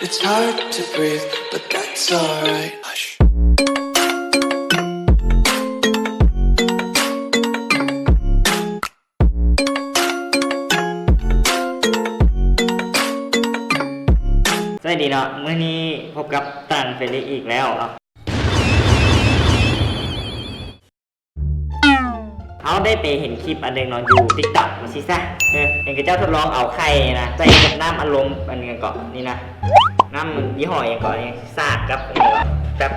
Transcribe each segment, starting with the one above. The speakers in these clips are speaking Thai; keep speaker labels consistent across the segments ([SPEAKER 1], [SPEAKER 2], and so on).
[SPEAKER 1] It's hard to breathe, but that's alright. Hush.
[SPEAKER 2] สวัสดีเนาะมื้อนี้พบกับตันเฟรลี่อีกแล้วเอาได้ไปเห็นคลิปอันหนึ่งเนาะอยู่ TikTok มาสิซะเห็นกับเจ้าทดลองเอาไข่นะใส่กับน้ำอารมณ์อันนี้ก่อนนี่นะน้ำยี่ห้ออย่างก่อนนี่ซากกับอันนี้แป๊บ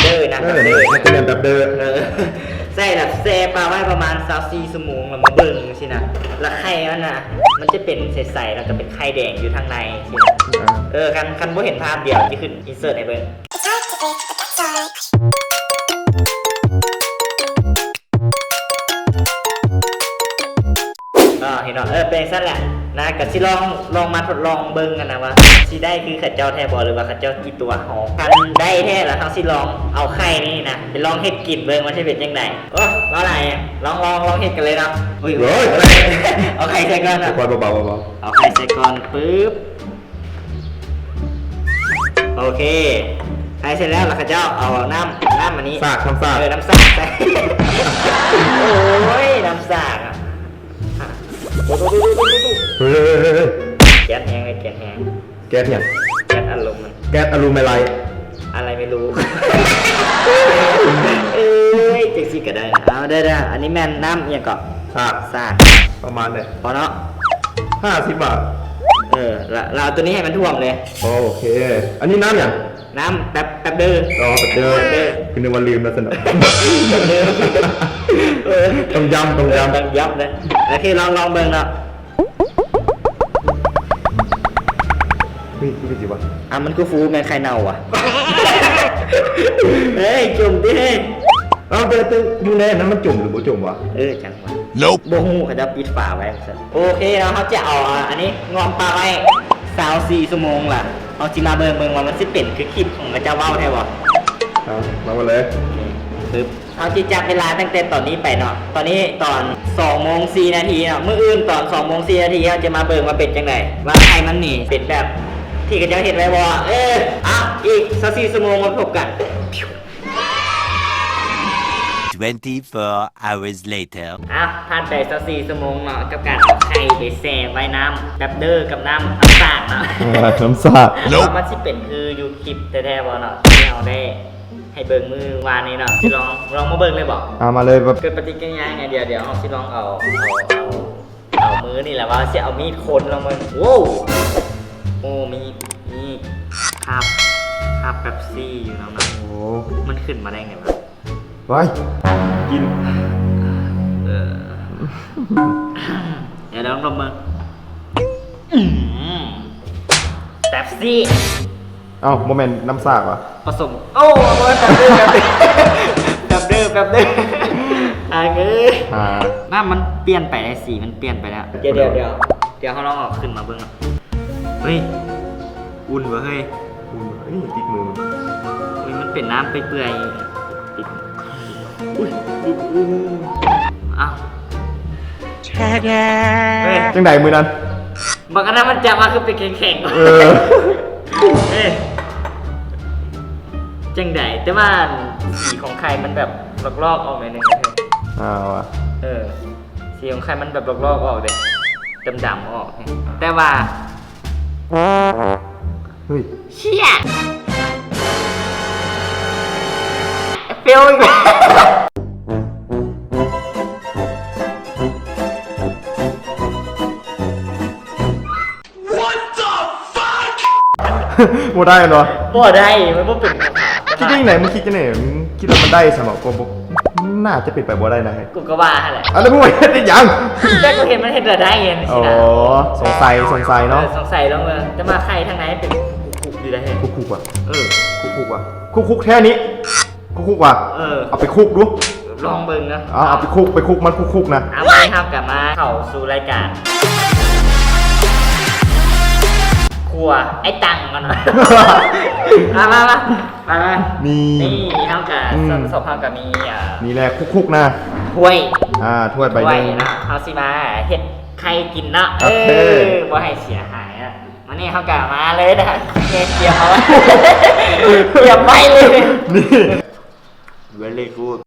[SPEAKER 2] เดอร์นะแป๊บเดอร์
[SPEAKER 3] มันจะเป็นแบบเดิม
[SPEAKER 2] ใส่แบบแซ่ปลาไว้ประมาณ24ชั่วโมงแล้วมาเบิ่งสินะแล้วไข่มันน่ะมันจะเป็นใสๆแล้วก็เป็นไข่แดงอยู่ทางในสินะคันบ่เห็นภาพเดียวจะขึ้นอินเสิร์ตให้เบิ่งเห็นเนาะเป็นสั้นแหละนะก็สิลองมาทดลองเบิ่งกันนะว่าสิได้คือข้าเจ้าแท้บ่หรือว่าข้าเจ้ากี่ตัวหอคันได้แท้แล้วเฮาสิลองเอาไข่นี่นะไปลองเฮ็ดกินเบิ่งว่าสิเป็นจังไดว่าอะไรอ่ะลองเฮ็ดกันเลยเนาะอุ้ยเอาไข่ใส่ก่อนนะ
[SPEAKER 3] เบาๆ
[SPEAKER 2] เอาไข่ใส่ก่อนปึ๊บโอเคไข่เสร็จแล้วข้าเจ้าเอาน้ำอันนี้
[SPEAKER 3] สากน้ำสาก
[SPEAKER 2] น้ำสากใส่โอ้ยน้ำสากอ่ะแก๊สแห้งเลยแก๊สแห้ง
[SPEAKER 3] แก๊สเนี่ย
[SPEAKER 2] แก๊สอารมณ์มัน
[SPEAKER 3] แก๊สอลูมิเนียม
[SPEAKER 2] อะไรไม่รู้เจ๊กซี่ก็ได้เอาได้อันนี้แม่นน้ำยังเกาะซาก
[SPEAKER 3] ประมาณเลย
[SPEAKER 2] พอเนาะ
[SPEAKER 3] 50 บาท
[SPEAKER 2] เราตัวนี้ให้มันท่วมเลย
[SPEAKER 3] โอเคอันนี้น้ำอย่าง
[SPEAKER 2] น้ำแป๊บเด้อ
[SPEAKER 3] แป๊บเด้อคือนึกว่าลืมแล้วสนุกต้องย้ำ
[SPEAKER 2] เลยโอเคลองเบิ่งเนาะ
[SPEAKER 3] คือจริงวะ
[SPEAKER 2] มันก็ฟูแม่ไข่เน่าอ่ะเฮ้ยจุ่มดิ
[SPEAKER 3] แต่อยู่ในนั้นมันจุ่มหรือบ่จุ่มวะ
[SPEAKER 2] จังวะบ่ฮู้เขาจะปิดฝาไว้โอเคแล้วเขาจะเอาอันนี้งอมปลาไว้24ชั่วโมงล่ะเอาจิมาเบิ่งว่ามันสิเป็นคือคลิปของพระเจ้าเว้าแท้บ่
[SPEAKER 3] มาเลย
[SPEAKER 2] ปึ๊บเอาจิจับเวลาตั้งแต่ตอนนี้ไปเนาะตอนนี้ตอน2:04 นาทีเนาะมื้ออื่นตอน2:04 นาทีเราจะมาเบิ่งว่าเป็นจังได๋ว่าไข่มันนี่เป็นแบบที่เขาจะเห็นไว้บ่อีก24ชั่วโมงมาพบกัน
[SPEAKER 4] 24 hours later
[SPEAKER 2] ผ่านไป24ชั่วโมงเนาะกับการเอาไข่ไปแช่ไว้น้ำแบบเด้อกับน้ำสากเนาะ
[SPEAKER 3] น้ำสาก
[SPEAKER 2] มันสิเป็นคืออยู่คลิปแท้ๆบ่เนาะที่เราได้ให้เบิ่งมือวานนี้เนาะสิลองมาเบิ่งเลยบ่
[SPEAKER 3] มาเลย
[SPEAKER 2] เกิดปฏิกิริยาไงเดี๋ยวเฮาสิลองเอามือนี่แหละว่าสิเอามีดคนลงมาโว้โอ้มีคาบเป๊ปซี่อยู่นะมันขึ้นมาได้ไงวะ
[SPEAKER 3] ไปกิน
[SPEAKER 2] เดี๋ยวลองมือเป๊ปซี่
[SPEAKER 3] โมเมนต์น้ำสากวะ
[SPEAKER 2] ผสมโมเมนต์แป๊บเด้อเน้ำมันเปลี่ยนไปสีมันเปลี่ยนไปแล้วเดี๋ยวเขาลองเอาขึ้นมาเบิ่งเฮ้ยอุ่นวะเฮ้ย
[SPEAKER 3] ติดมือ
[SPEAKER 2] มันเป็นน้ำเปื่อยติด
[SPEAKER 3] จังไดมือนั้น
[SPEAKER 2] บางอันนั้นมันจับมาคือเป็นแข็งจังไดแต่ว่าสีของไข่มันแบบลอกๆออกหน่อยนึงสีของไข่มันแบบลอกๆออกเลยดำๆออกแต่ว่าเชี่ยเฟลอีกแล้ว
[SPEAKER 3] บ่ได้เนาะ
[SPEAKER 2] บ่ได้มันบ่เป็น
[SPEAKER 3] คิดยังไงมึงคิดยังไงมึงคิดว่ามันได้สำหรับกูน่าจะเป็นไปบ่ได้นะ
[SPEAKER 2] กูก็ว่าแหละ
[SPEAKER 3] แล้วมึงเฮ็ดได้ยัง
[SPEAKER 2] แต่กูเห็นมันเฮ็ดได้เองสินะ
[SPEAKER 3] สงสัยเนาะ
[SPEAKER 2] สงสัยแล้วจะมาใครทางไหนเป็นคุกอยู่ได้
[SPEAKER 3] คุกว่ะคุกแค่นี้คุกว่ะเอาไปคุกดู
[SPEAKER 2] ลองเบิ่งนะ
[SPEAKER 3] เอาไปคุกมันคุกนะ
[SPEAKER 2] เอาไปครับกลับมาเข้าสู่รายการครัวไอ้ตังกันหน่อยมานี่เท่ากับสอบเท่ากับมี
[SPEAKER 3] นี่แหละคุกนะ
[SPEAKER 2] ถ้วย
[SPEAKER 3] ถ้วยใบนึง
[SPEAKER 2] นะเอาสิมาเฮ็ดใครกินเนาะบ่ให้เสียหายมัน อันนี้เขากลับมาเลยนะเกียบเอาไว้เกียบไปเลย
[SPEAKER 3] นี่
[SPEAKER 4] very good